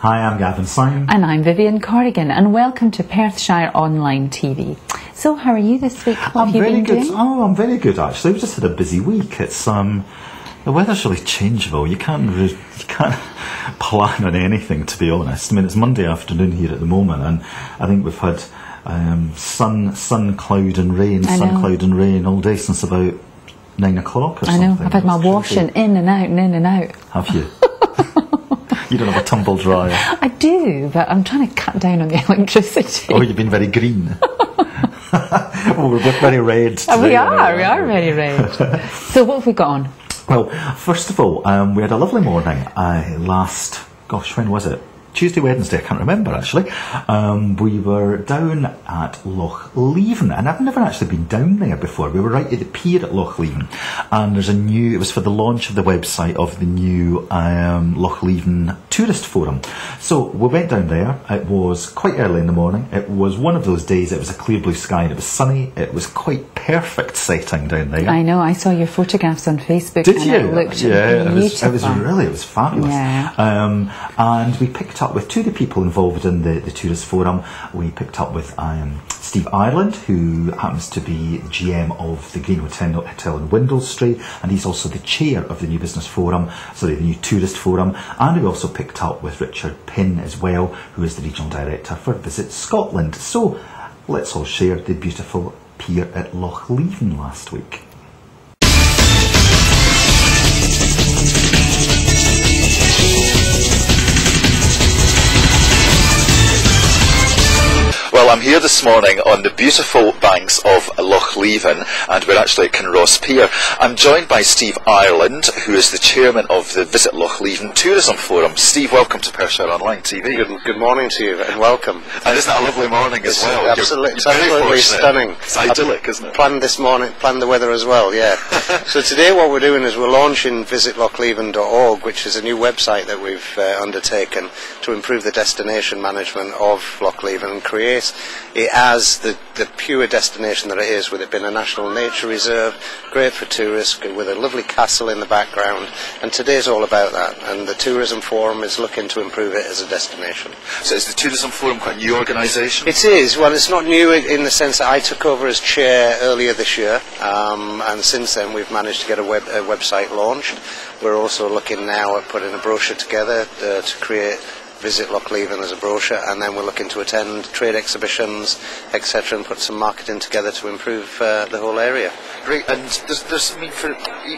Hi, I'm Gavin Simon. And I'm Vivian Corrigan, and welcome to Perthshire Online TV. So, how are you this week? What have you been doing? Oh, I'm very good actually. We've just had a busy week. It's the weather's really changeable. You can't plan on anything, to be honest. I mean, it's Monday afternoon here at the moment, and I think we've had sun, cloud and rain, cloud and rain all day since about 9 o'clock or something. I know. I've had my washing in and out and in and out. Have you? You don't have a tumble dryer? I do, but I'm trying to cut down on the electricity. Oh, you've been very green. Well, we're both very red today. We are very red. So what have we got on? Well, first of all, we had a lovely morning when was it? Tuesday, Wednesday, I can't remember actually. We were down at Loch Leven, and I've never actually been down there before. We were right at the pier at Loch Leven, and it was for the launch of the website of the new Loch Leven tourist forum. So we went down there. It was quite early in the morning. It was one of those days, it was a clear blue sky and it was sunny. It was quite perfect setting down there. I know, I saw your photographs on Facebook. Did you? It looked beautiful. It was fabulous. Yeah. And we picked up with two of the people involved in the tourist forum. We picked up with Steve Ireland, who happens to be the GM of the Green Hotel in Windlestray, and he's also the chair of the new business forum, the new tourist forum. And we also picked up with Richard Pinn as well, who is the regional director for Visit Scotland. So let's all share the beautiful pier at Loch Leven last week. Well, I'm here this morning on the beautiful banks of Loch Leven, and we're actually at Kinross Pier. I'm joined by Steve Ireland, who is the chairman of the Visit Loch Leven Tourism Forum. Steve, welcome to Perthshire Online TV. Good morning to you, and welcome. And isn't that a lovely morning as well? Absolutely stunning. It's idyllic, isn't it? Planned this morning, planned the weather as well, yeah. So today what we're doing is we're launching visitlochleven.org, which is a new website that we've undertaken to improve the destination management of Loch Leven and create it as the pure destination that it is, with it being a national nature reserve, great for tourists, with a lovely castle in the background, and today's all about that, and the Tourism Forum is looking to improve it as a destination. So is the Tourism Forum quite a new organisation? It is. Well, it's not new in the sense that I took over as chair earlier this year, and since then we've managed to get a website launched. We're also looking now at putting a brochure together to create Visit Loch Leven as a brochure, and then we're looking to attend trade exhibitions, etc., and put some marketing together to improve the whole area. Great. And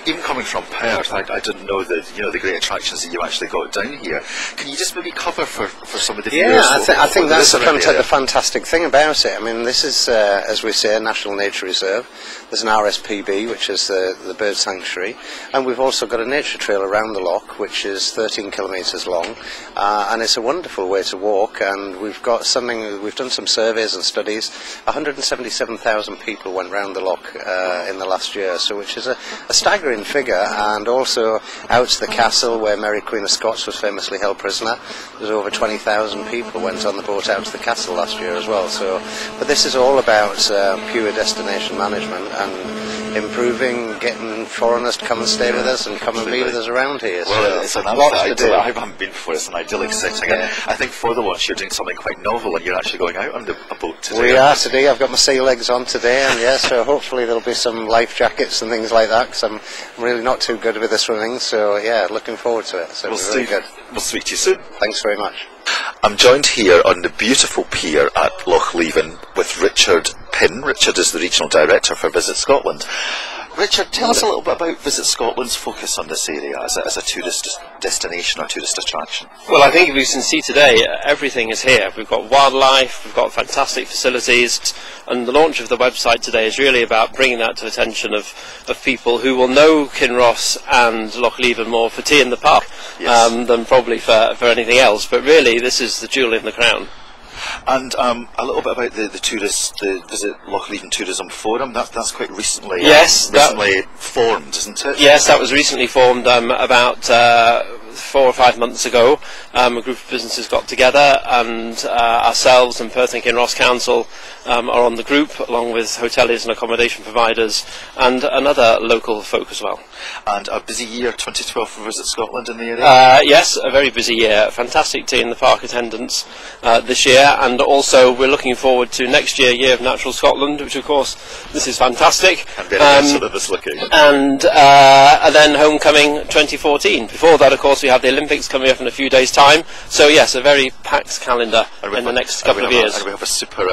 even coming from Perth, I didn't know the great attractions that you actually got down here. Can you just maybe cover for some of the viewers? Yeah, I think that's the fantastic thing about it. I mean, this is, as we say, a national nature reserve. There's an RSPB, which is the bird sanctuary, and we've also got a nature trail around the loch, which is 13 kilometres long, and it's a wonderful way to walk. And we've done some surveys and studies. 177,000 people went round the loch in the last year, which is a staggering figure. And also out to the castle, where Mary Queen of Scots was famously held prisoner, there's over 20,000 people went on the boat out to the castle last year as well. But this is all about pure destination management and improving, getting foreigners to come and stay with us and come and be with us around here. Well, it's I haven't been before. It's an idyllic setting. Yeah. I think for the launch you're doing something quite novel, and you're actually going out on a boat today. We are today. I've got my sea legs on today, and so hopefully there'll be some life jackets and things like that, because I'm really not too good with the swimming. So looking forward to it. So we'll really good. We'll speak to you soon. Thanks very much. I'm joined here on the beautiful pier at Loch Leven with Richard Pinn. Richard is the regional director for Visit Scotland. Richard, tell us a little bit about Visit Scotland's focus on this area as a tourist destination or tourist attraction. Well, I think if you can see today, everything is here. We've got wildlife, we've got fantastic facilities, and the launch of the website today is really about bringing that to the attention of people who will know Kinross and Loch Leven more for tea in the pub than probably for anything else. But really, this is the jewel in the crown. And a little bit about the Visit Loch Leven Tourism Forum. That's quite recently recently formed, isn't it? Yes, that was recently formed about 4 or 5 months ago, a group of businesses got together, and ourselves and Perth and Kinross Council are on the group, along with hoteliers and accommodation providers, and another local folk as well. And a busy year, 2012 for Visit Scotland in the area? Yes, a very busy year. Fantastic tea in the park attendance this year, and also we're looking forward to next year, Year of Natural Scotland, which of course, this is fantastic. And very sort of this looking. And then Homecoming 2014. Before that, of course, we have the Olympics coming up in a few days' time. So yes, a very packed calendar in the next couple of years. And we have a super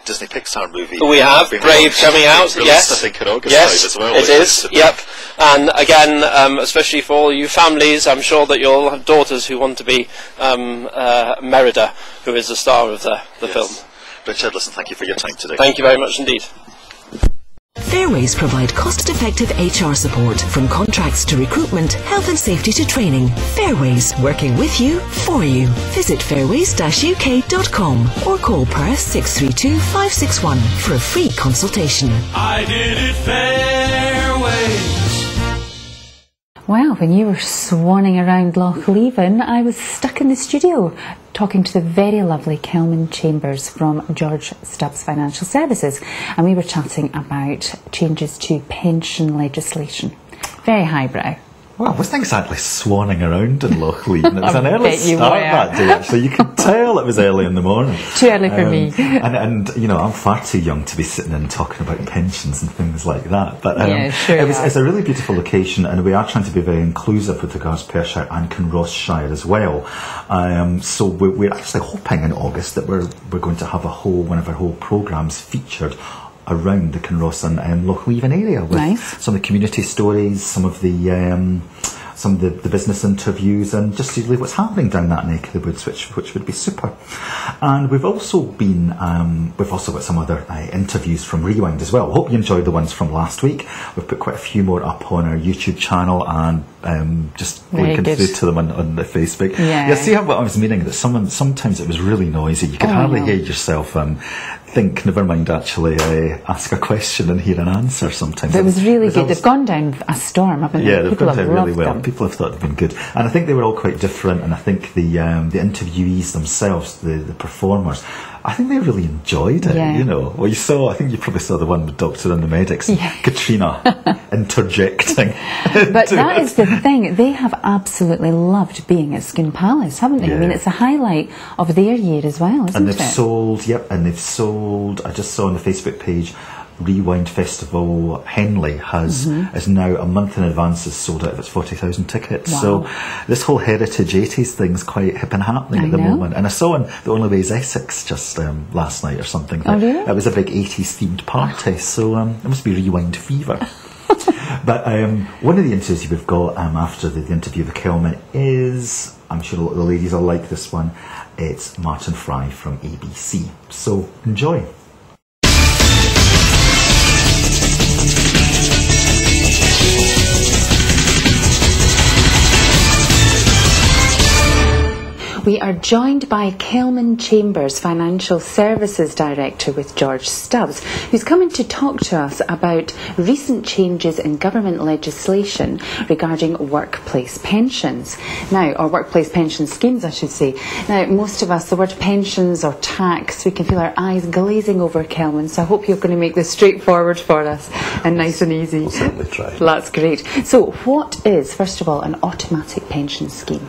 Disney Pixar movie. We have Brave coming out, yes. I think in August yes, as well. It is, yep. And again, especially for all you families, I'm sure that you'll have daughters who want to be Merida, who is the star of the film. Richard, listen, thank you for your time today. Thank you very much indeed. Fairways provide cost-effective HR support, from contracts to recruitment, health and safety to training. Fairways, working with you, for you. Visit fairways-uk.com or call Perth 632 561 for a free consultation. I did it Fairways. Well, when you were swanning around Loch Leven, I was stuck in the studio talking to the very lovely Kelman Chambers from George Stubbs Financial Services, and we were chatting about changes to pension legislation. Very highbrow. Well, I wasn't exactly swanning around in Loch Leven. It was an early bet you start were. that day, actually. You could tell it was early in the morning. Too early for me. And you know, I'm far too young to be sitting and talking about pensions and things like that. But Yeah, sure it's a really beautiful location, and we are trying to be very inclusive with regards to Perthshire and Kinross-shire as well. So we're actually hoping in August that we're going to have one of our whole programmes featured around the Kinross and Loch Leven area, with some of the community stories, some of the business interviews, and just to see what's happening down that neck of the woods, which would be super. And we've also got some other interviews from Rewind as well. Hope you enjoyed the ones from last week. We've put quite a few more up on our YouTube channel, and just linking through to them on the Facebook. Yeah, see what I was meaning, that sometimes it was really noisy. You could hardly hear yourself think, never mind actually ask a question and hear an answer sometimes. It was really good. They've gone down a storm, haven't they? Yeah, they've gone down really well. Them. People have thought they've been good. And I think they were all quite different, and I think the interviewees themselves, the performers, I think they really enjoyed it, you know. Well, I think you probably saw the one with Doctor and the Medics, and Katrina interjecting. But that is the thing, they have absolutely loved being at Skun Palace, haven't they? I mean, it's a highlight of their year as well, isn't it? And they've sold, I just saw on the Facebook page, Rewind Festival Henley is now a month in advance has sold out of its 40,000 tickets. Wow. So this whole heritage 80s thing's quite hip and happening at the moment. And I saw on The Only Way is Essex just last night or something. Really? It was a big 80s themed party, so it must be Rewind fever. But one of the interviews we've got after the interview with Kelman is, I'm sure the ladies will like this one, it's Martin Fry from ABC. So enjoy. We are joined by Kelman Chambers, Financial Services Director with George Stubbs, who's coming to talk to us about recent changes in government legislation regarding workplace pensions. Now, or workplace pension schemes, I should say. Now, most of us, the word pensions or tax, we can feel our eyes glazing over, Kelman, so I hope you're going to make this straightforward for us and nice and easy. We'll certainly try. That's great. So, what is, first of all, an automatic pension scheme?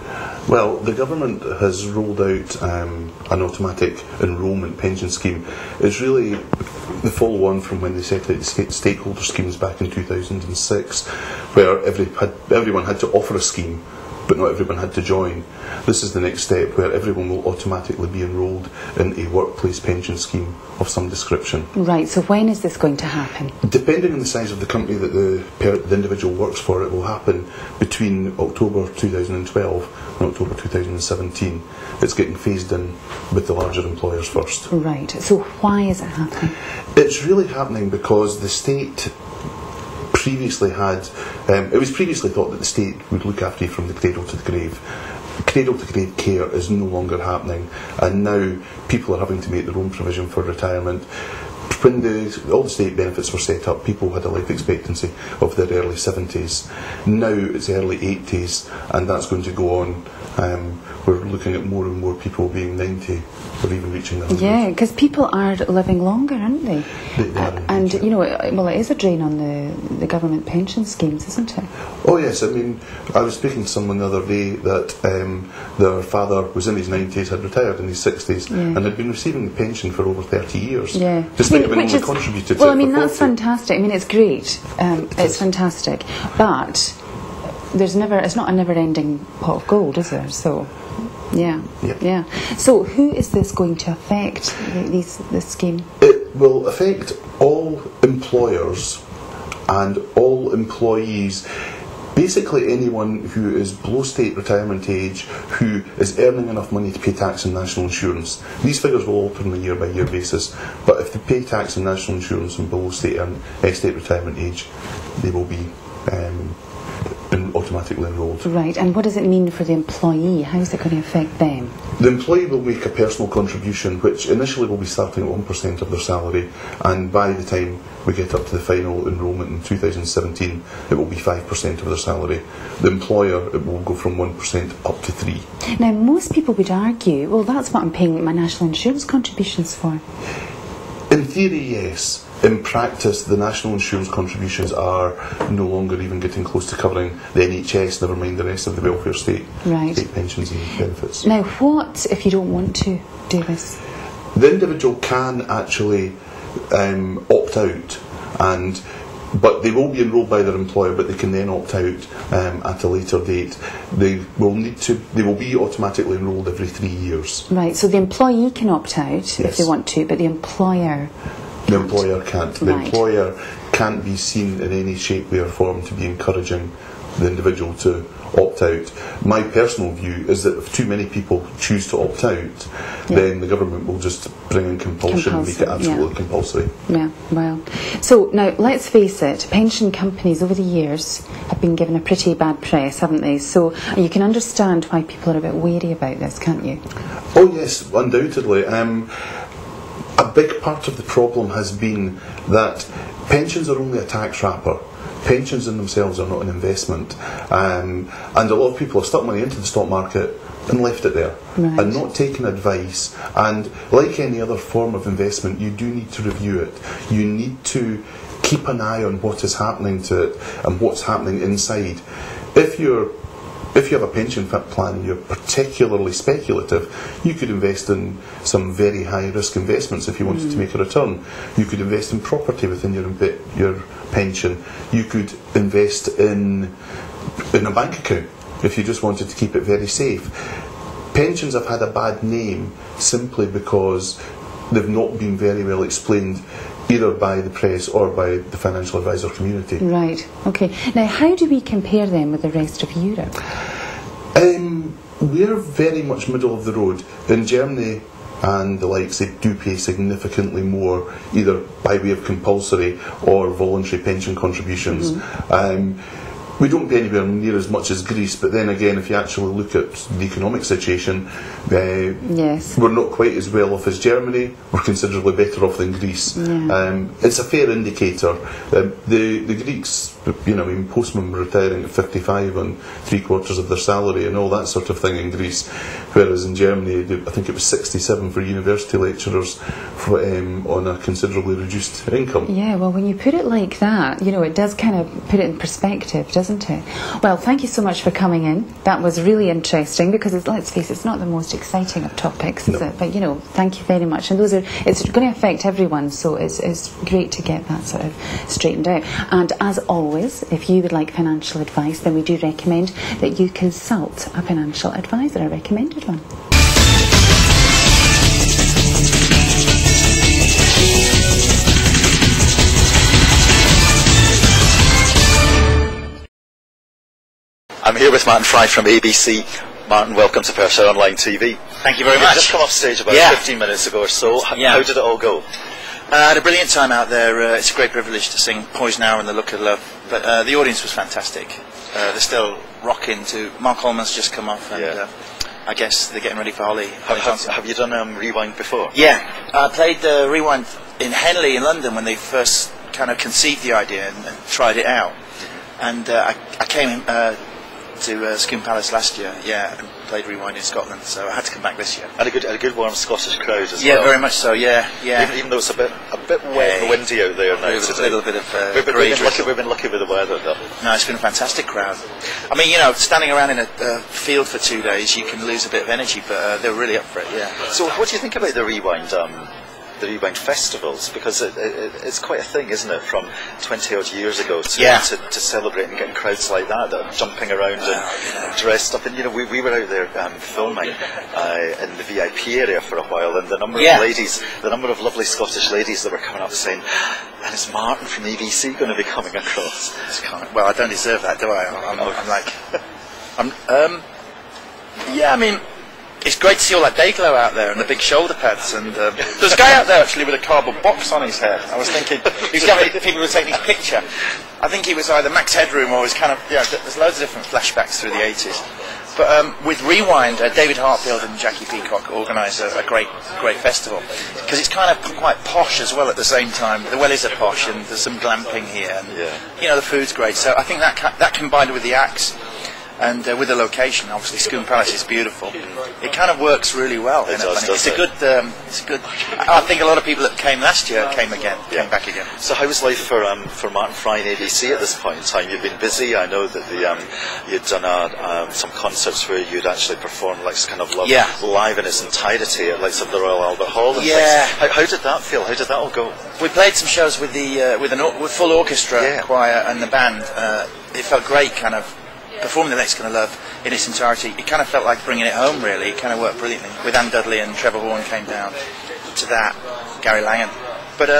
Well, the government has rolled out an automatic enrolment pension scheme. It's really the follow-on from when they set out the stakeholder schemes back in 2006, where everyone had to offer a scheme, but not everyone had to join. This is the next step, where everyone will automatically be enrolled in a workplace pension scheme of some description. Right, so when is this going to happen? Depending on the size of the company that the individual works for, it will happen between October 2012 and October 2017. It's getting phased in with the larger employers first. Right, so why is it happening? It's really happening because the state previously had, it was previously thought that the state would look after you from the cradle to the grave. Cradle to grave care is no longer happening, and now people are having to make their own provision for retirement. when all the state benefits were set up, people had a life expectancy of their early 70s. Now it's early 80s, and that's going to go on. We're looking at more and more people being 90 or even reaching 100. Yeah, because people are living longer, aren't they? They are and indeed, you know, well, it is a drain on the government pension schemes, isn't it? Oh yes, I mean, I was speaking to someone the other day that their father was in his 90s, had retired in his 60s, and had been receiving the pension for over 30 years. Yeah, despite having only contributed to well, it I mean, for that's 40. fantastic. I mean, it's great. It's fantastic, but it's not a never-ending pot of gold, is there? So. Yeah. So, who is this going to affect? This scheme? It will affect all employers and all employees. Basically, anyone who is below state retirement age, who is earning enough money to pay tax and national insurance. These figures will alter on a year-by-year basis, but if they pay tax and national insurance and below state retirement age, they will be automatically enrolled. Right, and what does it mean for the employee? How is it going to affect them? The employee will make a personal contribution, which initially will be starting at 1% of their salary, and by the time we get up to the final enrolment in 2017, it will be 5% of their salary. The employer, it will go from 1% up to 3%. Now, most people would argue, well, that's what I'm paying my national insurance contributions for. In theory, yes. In practice, the national insurance contributions are no longer even getting close to covering the NHS, never mind the rest of the welfare state pensions and benefits. Now, what if you don't want to do this? The individual can actually opt out, but they will be enrolled by their employer, but they can then opt out at a later date. They will be automatically enrolled every 3 years. Right, so the employee can opt out if they want to, but the employer... The employer can't. The employer can't be seen in any shape, way or form to be encouraging the individual to opt out. My personal view is that if too many people choose to opt out, then the government will just bring in compulsion and make it absolutely compulsory. Yeah, well. So now, let's face it, pension companies over the years have been given a pretty bad press, haven't they? So you can understand why people are a bit wary about this, can't you? Oh yes, undoubtedly. A big part of the problem has been that pensions are only a tax wrapper. Pensions in themselves are not an investment, and a lot of people have stuck money into the stock market and left it there and not taken advice. And like any other form of investment, you do need to review it. You need to keep an eye on what is happening to it and what's happening inside. If you have a pension plan and you're particularly speculative, you could invest in some very high risk investments if you wanted to make a return. You could invest in property within your pension. You could invest in a bank account if you just wanted to keep it very safe. Pensions have had a bad name simply because they've not been very well explained either by the press or by the financial advisor community. Right, okay. Now, how do we compare them with the rest of Europe? We're very much middle of the road. In Germany and the likes, they do pay significantly more, either by way of compulsory or voluntary pension contributions. We don't pay anywhere near as much as Greece, but then again, if you actually look at the economic situation, we're not quite as well off as Germany. We're considerably better off than Greece. It's a fair indicator. The Greeks, postmen were retiring at 55 on 3/4 of their salary and all that sort of thing in Greece, whereas in Germany, I think it was 67 for university lecturers on a considerably reduced income. Yeah, well, when you put it like that, it does kind of put it in perspective, doesn't it? Well, thank you so much for coming in. That was really interesting because, let's face it, it's not the most exciting of topics, is it? But, thank you very much. And it's going to affect everyone, so it's great to get that sort of straightened out. And as always, if you would like financial advice, then we do recommend that you consult a financial advisor, a recommended one. I'm here with Martin Fry from ABC. Martin, welcome to Perthshire Online TV. Thank you very much. You've just come off stage about 15 minutes ago or so. How did it all go? I had a brilliant time out there. It's a great privilege to sing Poison Hour and The Look of Love. But the audience was fantastic. They're still rocking to Mark Holman's just come off, and I guess they're getting ready for Holly Johnstone. Have you done Rewind before? Yeah, I played the Rewind in Henley in London when they first kind of conceived the idea and tried it out. And I came to Scone Palace last year, and played Rewind in Scotland, so I had to come back this year. And a good warm Scottish crowd as well. Yeah, very much so. Yeah. Even though it's a bit wet and windy out there now. There's a little bit of we've been lucky with the weather, though. No, it's been a fantastic crowd. I mean, standing around in a field for 2 days, you can lose a bit of energy, but they were really up for it. Yeah. So, what do you think about the Rewind? The Rewind festivals, because it's quite a thing, isn't it, from 20 odd years ago to celebrate and getting crowds like that are jumping around and dressed up. And we were out there filming in the VIP area for a while, and the number of lovely Scottish ladies that were coming up saying, "And is Martin from ABC going to be coming across?" Well, I don't deserve that, do I? I mean, it's great to see all that day glow out there and the big shoulder pads. And there's a guy out there actually with a cardboard box on his head. I was thinking, people were taking his picture. I think he was either Max Headroom or was kind of, there's loads of different flashbacks through the 80s. But with Rewind, David Hartfield and Jackie Peacock organise a great festival. Because it's kind of quite posh as well at the same time. The well is a posh and there's some glamping here. And, the food's great. So I think that combined with the acts, and with the location, obviously Scone Palace is beautiful. It kind of works really well. It's a good. I think a lot of people that came last year came back again. So how was life for Martin Fry and ABC at this point in time? You've been busy. I know that you'd done some concerts where you'd actually performed kind of live in its entirety at the Royal Albert Hall. And things. How did that feel? How did that all go? We played some shows with with full orchestra, choir, and the band. It felt great, kind of. Performing The Next Kind of Love in its entirety, it kind of felt like bringing it home, really. It kind of worked brilliantly. With Anne Dudley and Trevor Horn came down to that, Gary Langan. But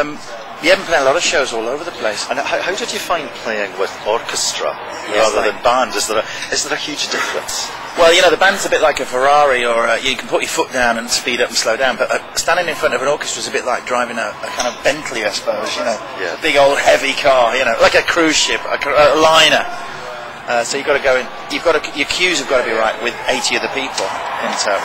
you haven't played a lot of shows all over the place. And how did you find playing with orchestra rather than band? Is there a huge difference? Well, the band's a bit like a Ferrari, or you can put your foot down and speed up and slow down, but standing in front of an orchestra is a bit like driving a kind of Bentley, I suppose, big old heavy car, like a cruise ship, a liner. So you've got to go in. Your cues have got to be right with 80 other people in tow.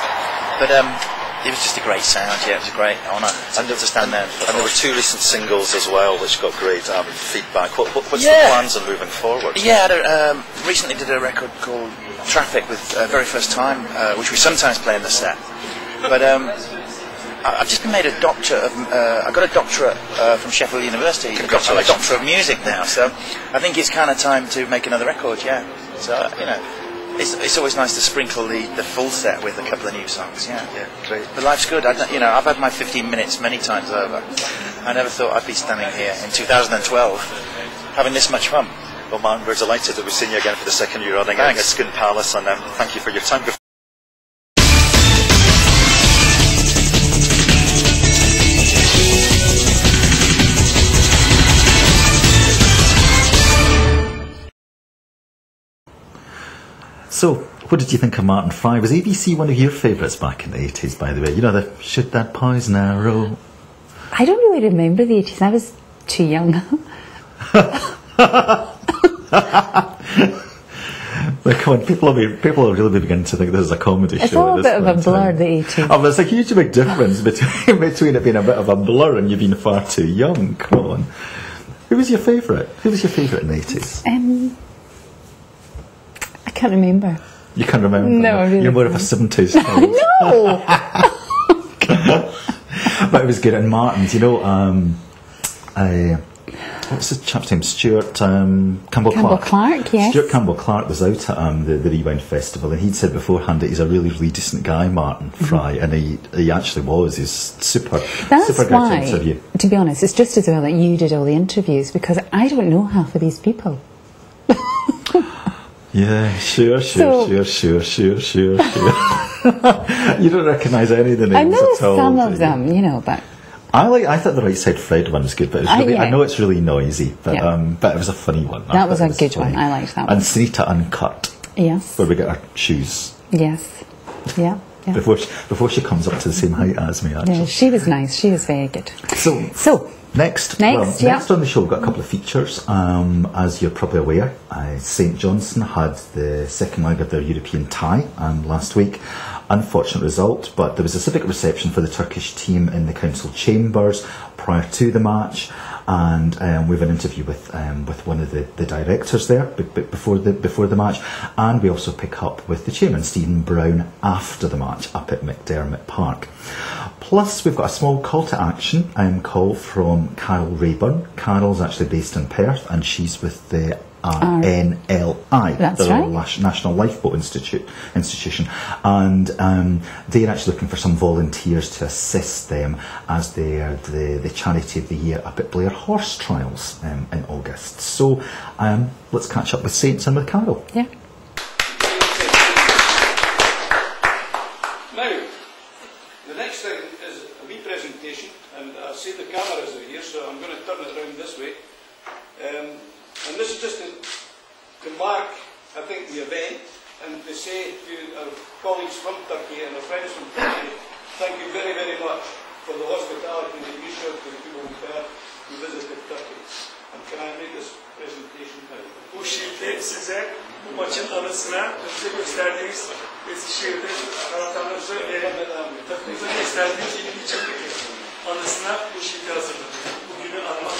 But it was just a great sound. Yeah, it was a great honour to stand there. And there were 2 recent singles as well, which got great feedback. What's the plans on moving forward? Yeah, I recently did a record called Traffic with Very First Time, which we sometimes play in the set. But I've just been made a doctor of. I got a doctorate from Sheffield University. Congratulations! I'm a doctor of music now, so I think it's kind of time to make another record. Yeah, so it's always nice to sprinkle the full set with a couple of new songs. Yeah, great. But life's good. I've had my 15 minutes many times over. I never thought I'd be standing here in 2012 having this much fun. Well, man, we're delighted that we've seen you again for the second year running at Scone Palace, and thank you for your time. So, what did you think of Martin Fry? Was ABC one of your favourites back in the 80s, by the way? The Shoot That Poison Arrow. I don't really remember the 80s. I was too young. Come on, people will really begin to think this is a comedy show. It's all a bit of a blur, the 80s. Oh, there's a huge big difference between it being a bit of a blur and you being far too young. Come on. Who was your favourite? Who was your favourite in the 80s? I can't remember. You can't remember? No, I really You're more of a 70s child. No! But it was good. And Martin's, what's the chap's name? Stuart Campbell Clark, yes. Stuart Campbell Clark was out at the Rewind Festival, and he'd said beforehand that he's a really, really decent guy, Martin Fry, and he actually was. He's super great to interview. To be honest, it's just as well that you did all the interviews, because I don't know half of these people. Yeah, sure. You don't recognise any of the names I know at all. some of them, but... I thought the Right Side Fred one was good, but it was really, I know it's really noisy, but it was a funny one. That was a good one. I liked that one. And Sunita Uncut. Yes. Where we get our shoes. Yes. Yeah. Before she comes up to the same height as me, actually. Yeah, she was nice. She was very good. So next on the show we've got a couple of features. As you're probably aware, St Johnstone had the second leg of their European tie last week, Unfortunate result, but there was a civic reception for the Turkish team in the council chambers prior to the match, and we have an interview with one of the directors there before the match, and we also pick up with the chairman Stephen Brown after the match up at McDermott Park. Plus, we've got a small call to action call from Carol Rayburn. Carol's actually based in Perth, and she's with the RNLI, That's the right. National Lifeboat Institution, and they're actually looking for some volunteers to assist them as they're the charity of the year up at Blair Horse Trials in August. So let's catch up with Saints and with Carol. Yeah. Now, the next thing is a wee presentation, and I see the cameras are here, so I'm going to turn it around this way. And this is just to mark, I think, the event, and to say to our colleagues from Turkey and our friends from Turkey, thank you very, very much for the hospitality that you showed to the people who visited Turkey. And can I make this presentation now? Bu şiirde size bu maçın anısına bize gösterdiğiniz Eskişehir'de taraftarlarımıza takımımıza gösterdiğiniz ilgi için anısına bu şiirde hazırladık. Bugünü anmak.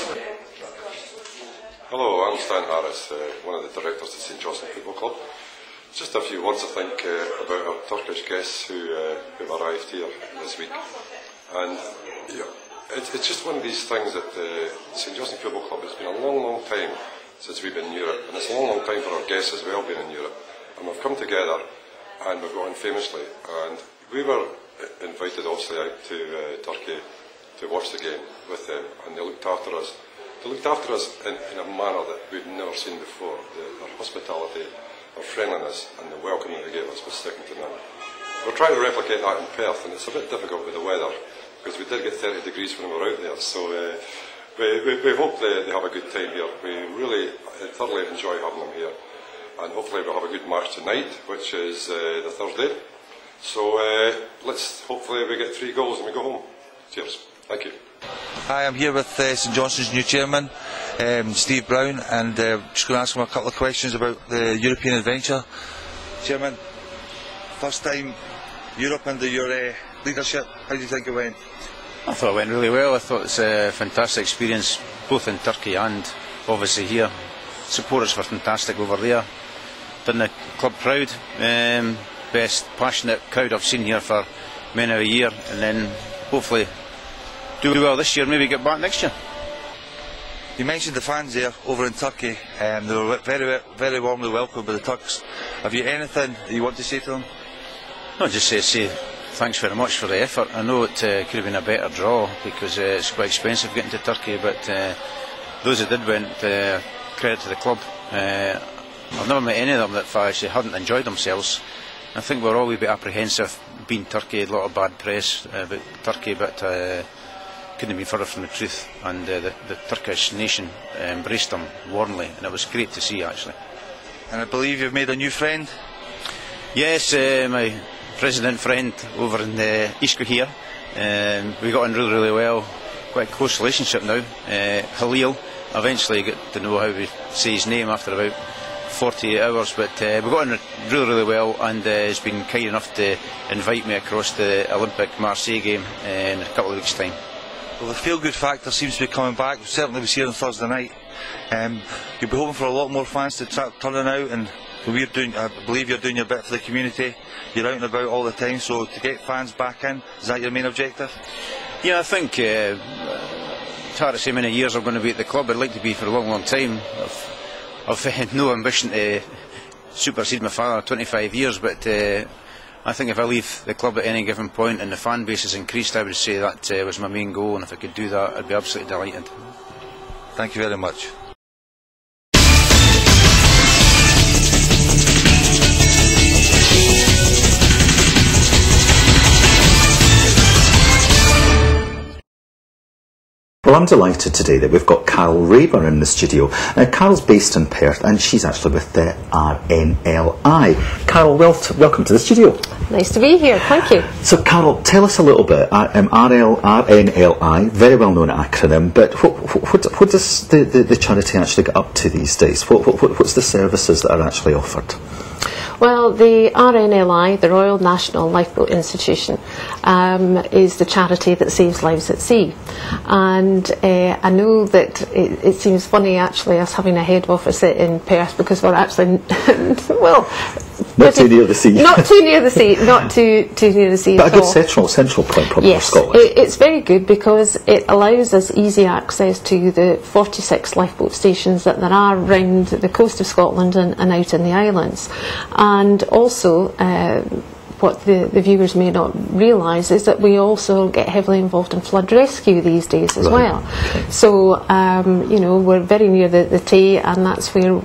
Hello, I'm Stan Harris, one of the directors of St Johnstone Football Club. Just a few words, I think, about our Turkish guests who've arrived here this week. And it's just one of these things that St Johnstone Football Club, it's been a long, long time since we've been in Europe, and it's a long, long time for our guests as well being in Europe. And we've come together, and we've gone famously, and we were invited obviously out to Turkey to watch the game with them, and they looked after us. They looked after us in a manner that we'd never seen before. Their hospitality, their friendliness, and the welcoming they gave us was second to none. We're trying to replicate that in Perth, and it's a bit difficult with the weather, because we did get 30 degrees when we were out there, so we hope they have a good time here. We really thoroughly enjoy having them here, and hopefully we'll have a good match tonight, which is the Thursday. So hopefully we get 3 goals and we go home. Cheers. Thank you. Hi, I'm here with St Johnstone's new chairman, Steve Brown, and just going to ask him a couple of questions about the European adventure. Chairman, first time Europe under your leadership, how do you think it went? I thought it went really well. I thought it's a fantastic experience, both in Turkey and obviously here. Supporters were fantastic over there. Done the club proud. Best passionate crowd I've seen here for many a year, and then hopefully do well this year, maybe get back next year. You mentioned the fans there over in Turkey, they were very, very warmly welcomed by the Turks. Have you anything that you want to say to them? No, just say thanks very much for the effort. I know it could have been a better draw because it's quite expensive getting to Turkey, but those that did went, credit to the club. I've never met any of them that actually hadn't enjoyed themselves. I think we're all a bit apprehensive being Turkey, a lot of bad press about Turkey, but couldn't be further from the truth, and the Turkish nation embraced them warmly, and it was great to see actually. And I believe you've made a new friend? Yes, my president friend over in Ishku here. We got on really, really well, quite a close relationship now. Halil, eventually get to know how we say his name after about 48 hours, but we got on really, really well, and he's been kind enough to invite me across the Olympic Marseille game in a couple of weeks' time. Well, the feel-good factor seems to be coming back. Certainly was here on Thursday night. You'll be hoping for a lot more fans to turning out, and I believe you're doing your bit for the community. You're out and about all the time, so to get fans back in, is that your main objective? Yeah, I think it's hard to say how many years I'm going to be at the club. I'd like to be for a long, long time. I've had no ambition to supersede my father 25 years, but I think if I leave the club at any given point and the fan base has increased, I would say that was my main goal, and if I could do that, I'd be absolutely delighted. Thank you very much. Well, I'm delighted today that we've got Carol Rayburn in the studio. Carol's based in Perth, and she's actually with the RNLI. Carol, welcome to the studio. Nice to be here, thank you. So, Carol, tell us a little bit. RNLI, very well known acronym, but what does the charity actually get up to these days? What's the services that are actually offered? Well, the RNLI, the Royal National Lifeboat Institution, is the charity that saves lives at sea. And I know that it seems funny actually us having a head office in Perth, because we're actually, well, not too near the sea. Not too near the sea, not too near the sea but at a good all. central point probably yes, for Scotland. It's very good because it allows us easy access to the 46 lifeboat stations that there are around the coast of Scotland and out in the islands. And also, what the viewers may not realise is that we also get heavily involved in flood rescue these days as well. Okay. So, you know, we're very near the Tay, and that's where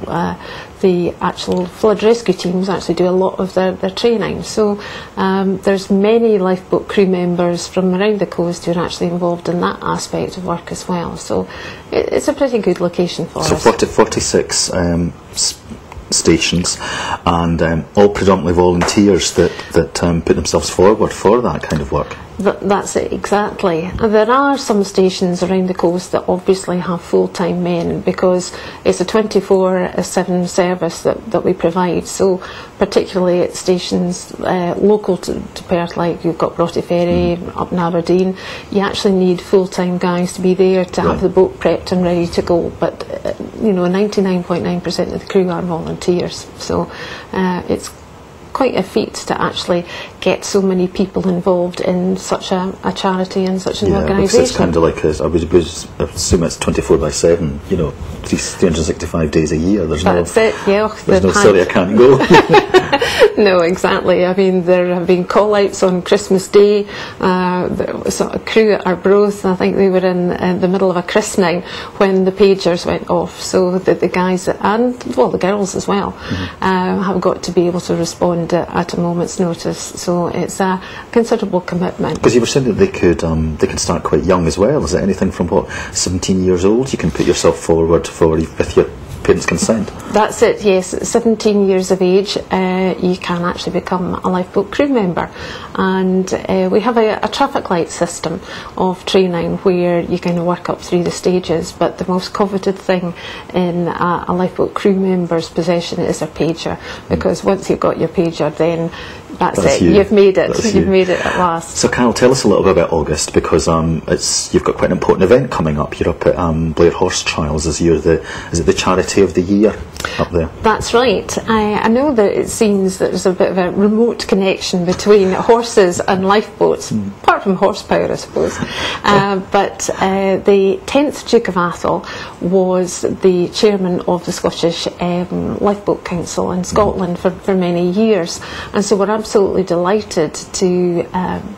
the actual flood rescue teams actually do a lot of their training. So there's many lifeboat crew members from around the coast who are actually involved in that aspect of work as well. So it's a pretty good location for us. So 46 stations, and all predominantly volunteers that put themselves forward for that kind of work. That's it, exactly. There are some stations around the coast that obviously have full-time men, because it's a 24/7 service that we provide. So particularly at stations local to Perth, like you've got Broughty Ferry, up in Aberdeen, you actually need full-time guys to be there to have the boat prepped and ready to go. But you know, 99.9% of the crew are volunteers. So it's quite a feat to actually get so many people involved in such a charity and such an organisation. It's kind of like, I would assume it's 24/7, you know, 365 days a year. There's That's it, yeah. There's no sorry I can't go. No, exactly. I mean, there have been call-outs on Christmas Day. There was a crew at Arbroath, I think they were in the middle of a christening when the pagers went off. So the guys, and well, the girls as well, have got to be able to respond at a moment's notice. So it's a considerable commitment. Because you were saying that they can start quite young as well. Is it anything from, what, 17 years old? You can put yourself forward for with your parents' consent? That's it, yes. At 17 years of age, you can actually become a lifeboat crew member. And we have a traffic light system of training where you kind of work up through the stages, but the most coveted thing in a lifeboat crew member's possession is a pager, because once you've got your pager, then that's it. You've made it. You've made it at last. So, Carol, tell us a little bit about August, because you've got quite an important event coming up. You're up at Blair Horse Trials. Is it the charity of the year up there? That's right. I know that it seems that there's a bit of a remote connection between horses and lifeboats, apart from horsepower, I suppose. But the 10th Duke of Atholl was the chairman of the Scottish Lifeboat Council in Scotland for many years, and so we're absolutely delighted to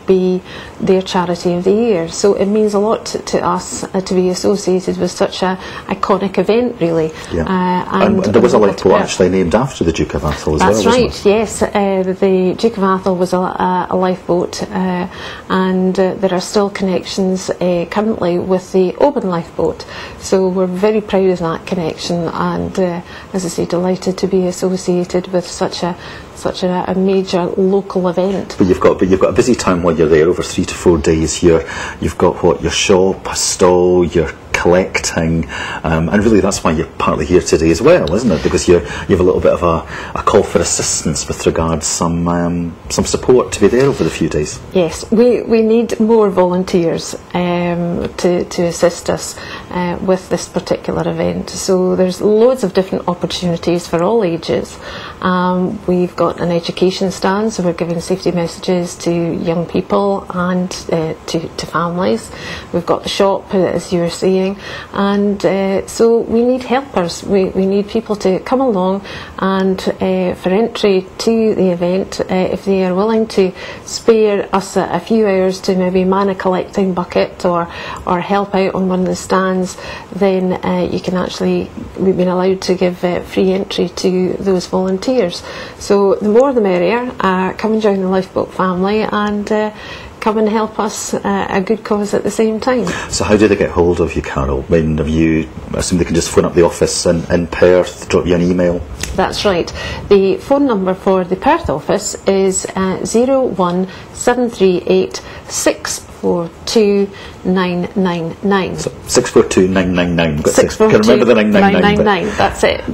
be their charity of the year. So it means a lot to us to be associated with such a iconic event, really. Yeah. And there was a lifeboat actually named after the Duke of Atholl as well. That's right, yes. The Duke of Atholl was a lifeboat, and there are still connections currently with the Oban lifeboat. So we're very proud of that connection, and as I say, delighted to be associated with such a major local event. But you've got a busy time while you're there, over 3 to 4 days here. You've got your shop, a stall, you're collecting, and really that's why you're partly here today as well, isn't it? Because you have a little bit of a call for assistance with regards some support to be there over the few days. Yes, we need more volunteers to assist us with this particular event. So there's loads of different opportunities for all ages. We've got an education stand, so we're giving safety messages to young people and to families. We've got the shop, as you were saying, and so we need helpers. We need people to come along, and for entry to the event, if they are willing to spare us a few hours to maybe man a collecting bucket or help out on one of the stands, then you can actually, we've been allowed to give free entry to those volunteers. So the more the merrier. Come and join the lifeboat family and come and help us a good cause at the same time. So how do they get hold of you, Carol? I assume they can just phone up the office in Perth, drop you an email? That's right. The phone number for the Perth office is 01738 6 642-999. So 642-999. Got 642-999. That's it.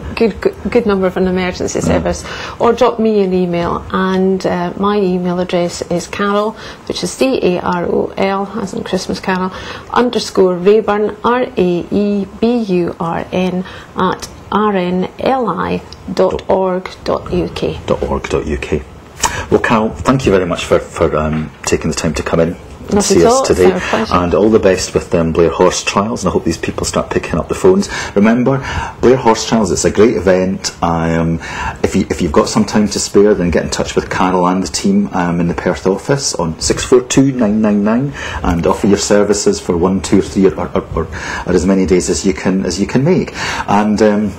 Good number for an emergency service. Or drop me an email, and my email address is Carol, which is CAROL, as in Christmas Carol, _Rayburn, RAEBURN at rnli.org.uk. Well, Carol, thank you very much for taking the time to come in and Not see at us all, today. it's our pleasure. And all the best with Blair Horse Trials, and I hope these people start picking up the phones. Remember, Blair Horse Trials, it's a great event. If you've got some time to spare, then get in touch with Carol and the team in the Perth office on 642-999 and offer your services for 1, 2 or 3 or as many days as you can make. And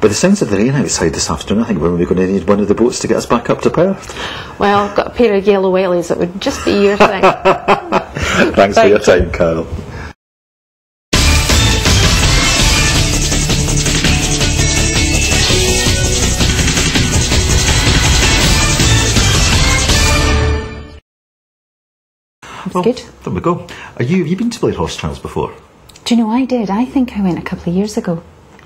by the sounds of the rain outside this afternoon, I think we're going to need one of the boats to get us back up to Perth. Well, I've got a pair of yellow wellies that would just be your thing. Thanks for your time, Carol. That's good. There we go. Have you been to Blair Horse Trials before? Do you know, I did. I think I went a couple of years ago.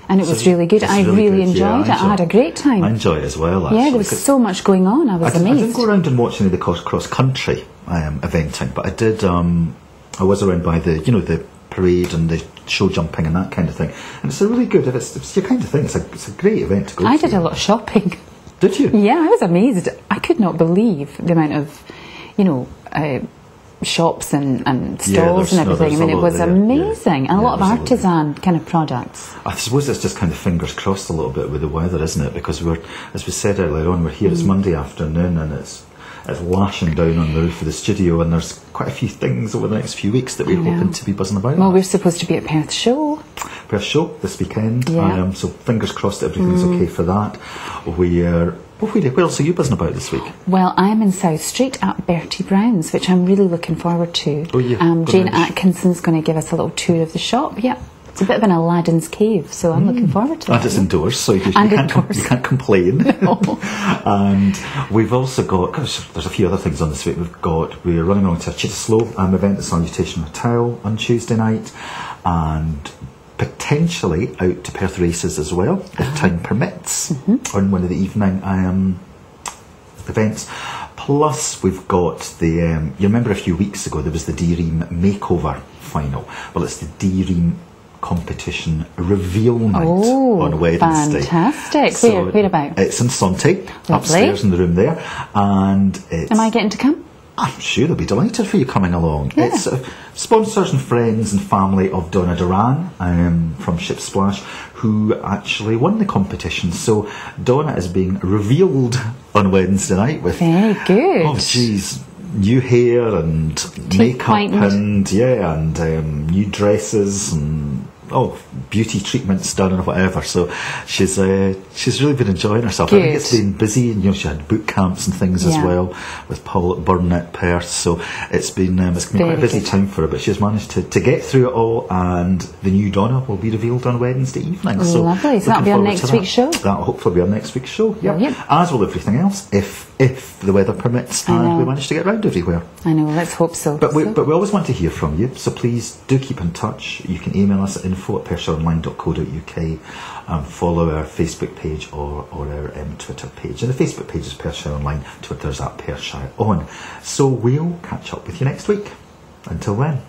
And it was really good. I really enjoyed it. I had a great time. I enjoy it as well, actually. Yeah, there was so much going on. I was amazed. I didn't go around and watch any of the cross-country eventing, but I did. I was around by the parade and the show jumping and that kind of thing. And it's a really good, it's your kind of thing. It's a great event to go to. I did a lot of shopping. Did you? Yeah, I was amazed. I could not believe the amount of, shops and stalls and everything. I mean, it was amazing. And a lot of artisan kind of products. I suppose it's just kind of fingers crossed a little bit with the weather, isn't it? Because as we said earlier on, we're here, it's Monday afternoon and it's lashing down on the roof of the studio, and there's quite a few things over the next few weeks that we're hoping to be buzzing about. Well, we're supposed to be at Perth Show. Perth Show this weekend. Yeah. So fingers crossed that everything's okay for that. Where else are you buzzing about this week? Well, I'm in South Street at Bertie Brown's, which I'm really looking forward to. Oh, yeah. Jane Atkinson's going to give us a little tour of the shop. Yeah. It's a bit of an Aladdin's cave, so I'm looking forward to that. And it's indoors, so you can't complain. No. And we've also got, there's a few other things on this week. We're running along to a Chittislow event at Salutation Hotel on Tuesday night, and potentially out to Perth Races as well, if time permits, on one of the evening events. Plus, we've got the, you remember a few weeks ago there was the D-Ream Makeover final. Well, it's the D-Ream competition reveal night on Wednesday. Fantastic. So where about? It's in Sonty, upstairs in the room there. And am I getting to come? I'm sure they'll be delighted for you coming along. Yeah. It's sponsors and friends and family of Donna Duran from Ship Splash, who actually won the competition. So Donna is being revealed on Wednesday night with very good. Oh, geez. New hair and makeup and new dresses and beauty treatments done and whatever. So she's really been enjoying herself. Good. I think it's been busy, and she had boot camps and things as well with Paul at Burnett Perth. So it's been quite a busy time for her, but she's managed to get through it all, and the new Donna will be revealed on Wednesday evening. So lovely. So that'll be on next week's show. That'll hopefully be on next week's show. Yeah. As will everything else, if the weather permits and we manage to get round everywhere. I know, let's hope so. But we always want to hear from you, so please do keep in touch. You can email us at info@perthshireonline.co.uk, follow our Facebook page or our Twitter page. And the Facebook page is Perthshire Online, Twitter's at Perthshire On. So we'll catch up with you next week. Until then.